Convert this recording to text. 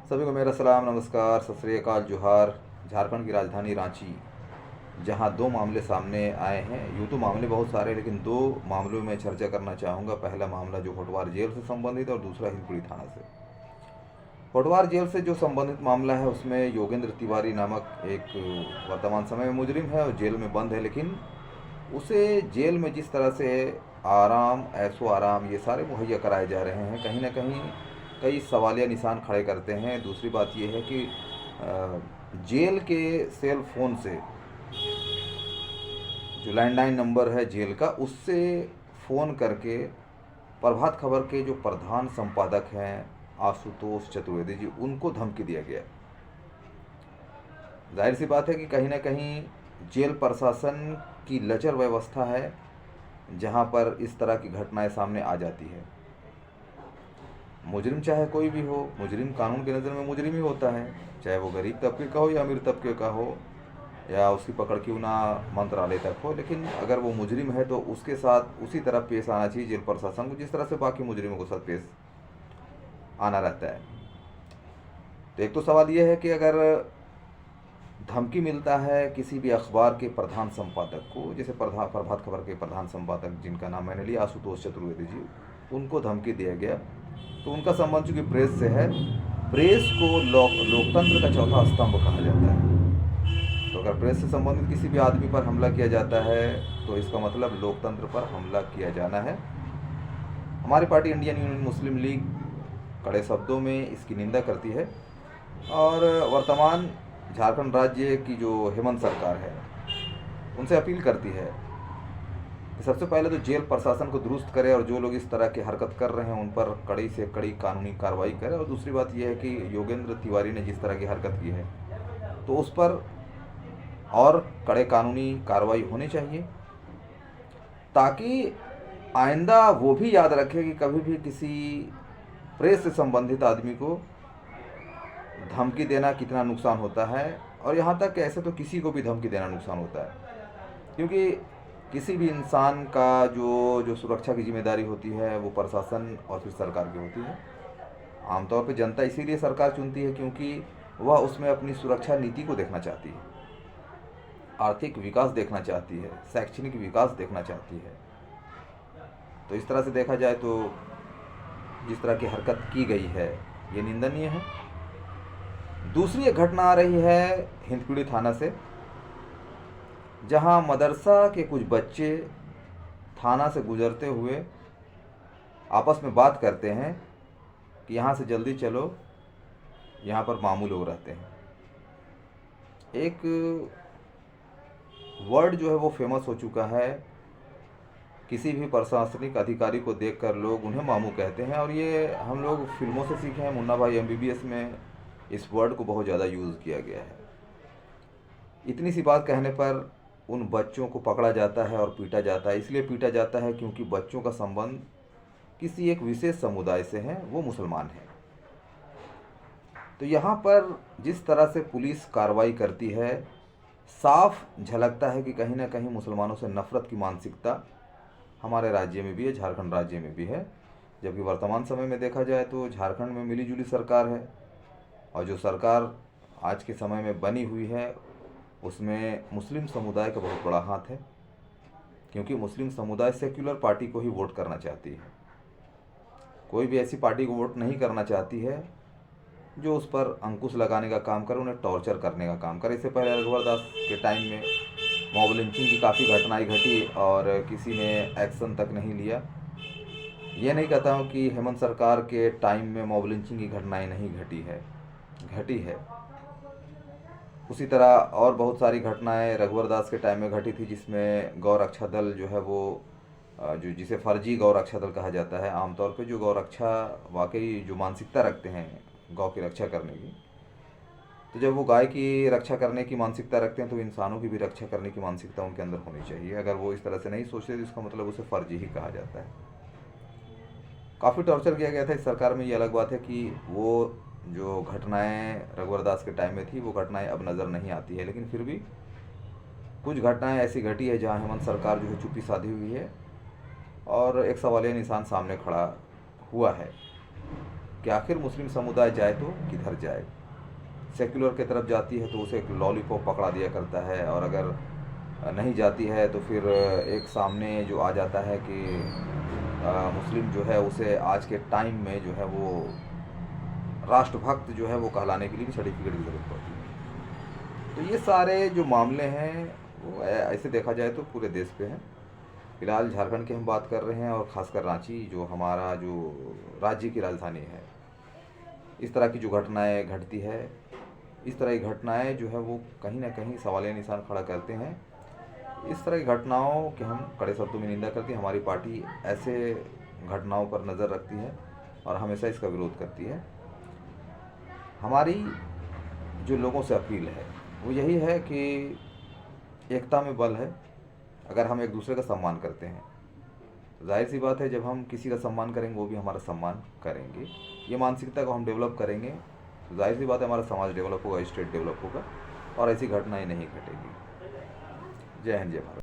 सभी को मेरा सलाम, नमस्कार, सत श्री अकाल, जोहार। झारखंड की राजधानी रांची, जहां दो मामले सामने आए हैं। यूँ तो मामले बहुत सारे, लेकिन दो मामलों में चर्चा करना चाहूँगा। पहला मामला जो होटवार जेल से संबंधित और दूसरा हिंदपीढ़ी थाना से। होटवार जेल से जो संबंधित मामला है, उसमें योगेंद्र तिवारी नामक एक वर्तमान समय में मुजरिम है और जेल में बंद है। लेकिन उसे जेल में जिस तरह से आराम, ऐशो आराम, ये सारे मुहैया कराए जा रहे हैं, कहीं ना कहीं कई सवालिया निशान खड़े करते हैं। दूसरी बात यह है कि जेल के सेल फोन से, जो लैंडलाइन नंबर है जेल का, उससे फ़ोन करके प्रभात खबर के जो प्रधान संपादक हैं आशुतोष चतुर्वेदी जी, उनको धमकी दिया गया। जाहिर सी बात है कि कहीं ना कहीं जेल प्रशासन की लचर व्यवस्था है, जहां पर इस तरह की घटनाएं सामने आ जाती है। मुजरिम चाहे कोई भी हो, मुजरिम कानून की नज़र में मुजरिम ही होता है, चाहे वो गरीब तबके का हो या अमीर तबके का हो, या उसकी पकड़ क्यों ना मंत्रालय तक हो। लेकिन अगर वो मुजरिम है तो उसके साथ उसी तरह पेश आना चाहिए जेल प्रशासन को, जिस तरह से बाकी मुजरिमों के साथ पेश आना रहता है। तो एक तो सवाल यह है कि अगर धमकी मिलता है किसी भी अखबार के प्रधान संपादक को, जैसे प्रभात खबर के प्रधान संपादक जिनका नाम मैंने लिया आशुतोष चतुर्वेदी जी, उनको धमकी दिया गया, तो उनका संबंध चूँकि प्रेस से है, प्रेस को लोकतंत्र का चौथा स्तंभ कहा जाता है। तो अगर प्रेस से संबंधित किसी भी आदमी पर हमला किया जाता है, तो इसका मतलब लोकतंत्र पर हमला किया जाना है। हमारी पार्टी इंडियन यूनियन मुस्लिम लीग कड़े शब्दों में इसकी निंदा करती है और वर्तमान झारखंड राज्य की जो हेमंत सरकार है, उनसे अपील करती है कि सबसे पहले तो जेल प्रशासन को दुरुस्त करे और जो लोग इस तरह की हरकत कर रहे हैं उन पर कड़ी से कड़ी कानूनी कार्रवाई करे। और दूसरी बात यह है कि योगेंद्र तिवारी ने जिस तरह की हरकत की है, तो उस पर और कड़े कानूनी कार्रवाई होनी चाहिए, ताकि आइंदा वो भी याद रखे कि कभी भी किसी प्रेस से संबंधित आदमी को धमकी देना कितना नुकसान होता है। और यहाँ तक कि ऐसे तो किसी को भी धमकी देना नुकसान होता है, क्योंकि किसी भी इंसान का जो सुरक्षा की जिम्मेदारी होती है, वो प्रशासन और फिर सरकार की होती है। आमतौर पर जनता इसीलिए सरकार चुनती है क्योंकि वह उसमें अपनी सुरक्षा नीति को देखना चाहती है, आर्थिक विकास देखना चाहती है, शैक्षणिक विकास देखना चाहती है। तो इस तरह से देखा जाए तो जिस तरह की हरकत की गई है, ये निंदनीय है। दूसरी एक घटना आ रही है हिंदपीढ़ी थाना से, जहां मदरसा के कुछ बच्चे थाना से गुजरते हुए आपस में बात करते हैं कि यहाँ से जल्दी चलो, यहाँ पर मामू लोग रहते हैं। एक वर्ड जो है वो फेमस हो चुका है, किसी भी प्रशासनिक अधिकारी को देखकर लोग उन्हें मामू कहते हैं, और ये हम लोग फिल्मों से सीखे हैं। मुन्ना भाई एमबीबीएस में इस वर्ड को बहुत ज़्यादा यूज़ किया गया है। इतनी सी बात कहने पर उन बच्चों को पकड़ा जाता है और पीटा जाता है। इसलिए पीटा जाता है क्योंकि बच्चों का संबंध किसी एक विशेष समुदाय से है, वो मुसलमान है। तो यहाँ पर जिस तरह से पुलिस कार्रवाई करती है, साफ झलकता है कि कहीं ना कहीं मुसलमानों से नफ़रत की मानसिकता हमारे राज्य में भी है, झारखंड राज्य में भी है। जबकि वर्तमान समय में देखा जाए तो झारखंड में मिलीजुली सरकार है, और जो सरकार आज के समय में बनी हुई है उसमें मुस्लिम समुदाय का बहुत बड़ा हाथ है, क्योंकि मुस्लिम समुदाय सेक्युलर पार्टी को ही वोट करना चाहती है। कोई भी ऐसी पार्टी को वोट नहीं करना चाहती है जो उस पर अंकुश लगाने का काम करे, उन्हें टॉर्चर करने का काम करे। इससे पहले रघुवर दास के टाइम में मॉब लिंचिंग की काफ़ी घटनाएं घटी और किसी ने एक्शन तक नहीं लिया। ये नहीं कहता हूँ कि हेमंत सरकार के टाइम में मॉब लिंचिंग की घटनाएं नहीं घटी है, घटी है। उसी तरह और बहुत सारी घटनाएं रघुवर दास के टाइम में घटी थी, जिसमें गौ रक्षा दल जो है वो जो जिसे फर्जी गौ रक्षा दल कहा जाता है, आमतौर पे जो गौ रक्षा वाकई जो मानसिकता रखते हैं गौ की रक्षा करने की, तो जब वो गाय की रक्षा करने की मानसिकता रखते हैं तो इंसानों की भी रक्षा करने की मानसिकता उनके अंदर होनी चाहिए। अगर वो इस तरह से नहीं सोचते तो इसका मतलब उसे फर्जी ही कहा जाता है। काफ़ी टॉर्चर किया गया था इस सरकार में। ये अलग बात है कि वो जो घटनाएं रघुवर दास के टाइम में थी वो घटनाएं अब नज़र नहीं आती है, लेकिन फिर भी कुछ घटनाएं ऐसी घटी है जहां हेमंत सरकार जो है चुप्पी साधी हुई है और एक सवालिया निशान सामने खड़ा हुआ है। कि आखिर मुस्लिम समुदाय जाए तो किधर जाए। सेक्युलर की तरफ जाती है तो उसे एक लॉलीपॉप पकड़ा दिया करता है, और अगर नहीं जाती है तो फिर एक सामने जो आ जाता है कि मुस्लिम जो है उसे आज के टाइम में जो है वो राष्ट्रभक्त जो है वो कहलाने के लिए भी सर्टिफिकेट की ज़रूरत पड़ती है। तो ये सारे जो मामले हैं वो ऐसे देखा जाए तो पूरे देश पे हैं। फिलहाल झारखंड की हम बात कर रहे हैं, और ख़ासकर रांची जो हमारा जो राज्य की राजधानी है, इस तरह की जो घटनाएं घटती है, इस तरह की घटनाएं जो है वो कहीं ना कहीं सवालिया निशान खड़ा करते हैं। इस तरह की घटनाओं की हम कड़े शब्दों में निंदा करती हैं। हमारी पार्टी ऐसे घटनाओं पर नज़र रखती है और हमेशा इसका विरोध करती है। हमारी जो लोगों से अपील है वो यही है कि एकता में बल है। अगर हम एक दूसरे का सम्मान करते हैं तो जाहिर सी बात है, जब हम किसी का सम्मान करेंगे वो भी हमारा सम्मान करेंगे। ये मानसिकता को हम डेवलप करेंगे तो जाहिर सी बात है हमारा समाज डेवलप होगा, स्टेट डेवलप होगा, और ऐसी घटनाएं नहीं घटेगी। जय हिंद, जय भारत।